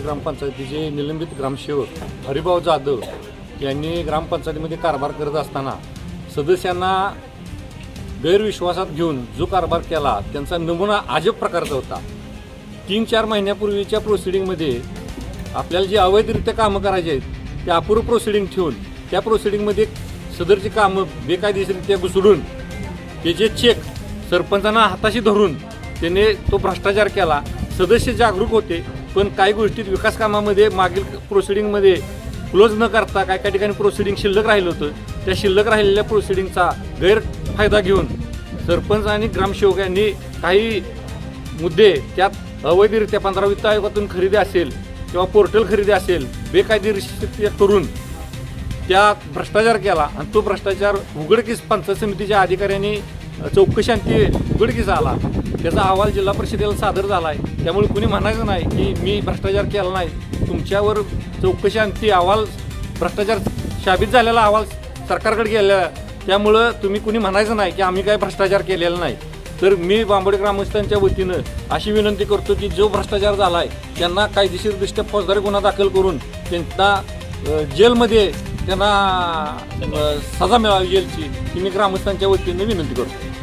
ग्रामपंचायतीचे निलंबित ग्रामसेवक हरिभाऊ जाधव यांनी ग्रामपंचायतीमध्ये कारभार करत असताना सदस्यांना गैरविश्वासात घेऊन जो कारभार केला त्यांचा नमुना अजब प्रकारचा होता। 3-4 महिन्यापूर्वीच्या प्रोसिडिंगमध्ये आपल्याला जी अवैधरित्या कामं करायची आहेत त्या अपूर्व प्रोसिडिंग ठेवून त्या प्रोसिडिंगमध्ये सदरची कामं बेकायदेशीरित्या घुसडून त्याचे चेक सरपंचांना हाताशी धरून त्याने तो भ्रष्टाचार केला। सदस्य जागरूक होते, पण काही गोष्टीत विकास कामामध्ये मागील प्रोसिडिंगमध्ये क्लोज न करता काही ठिकाणी प्रोसिडिंग शिल्लक राहिलं होतं। त्या शिल्लक राहिलेल्या प्रोसिडिंगचा गैरफायदा घेऊन सरपंच आणि ग्रामसेवक यांनी काही मुद्दे त्यात अवैधरित्या 15 वित्त आयोगातून खरेदी असेल किंवा पोर्टल खरेदी असेल बेकायदेशीरित्या करून त्या भ्रष्टाचार केला आणि तो भ्रष्टाचार उघडकीस पंचायत समितीच्या अधिकाऱ्यांनी चौकशांती उघडकीस आला। त्याचा अहवाल जिल्हा परिषदेला सादर झाला आहे। त्यामुळे कुणी म्हणायचं नाही की मी भ्रष्टाचार केला नाही। तुमच्यावर चौकशांती अहवाल भ्रष्टाचार साबित झालेला अहवाल सरकारकडे गेलेला, त्यामुळं तुम्ही कुणी म्हणायचं नाही की आम्ही काय भ्रष्टाचार केलेला नाही। तर मी बांबोडे ग्रामस्थांच्या वतीनं अशी विनंती करतो की जो भ्रष्टाचार झाला आहे त्यांना कायदेशीरदृष्ट्या फौजदारी गुन्हा दाखल करून त्यांना जेलमध्ये त्यांना सजा मिळावी जेलची, ही मी ग्रामस्थांच्या वतीने विनंती करतो।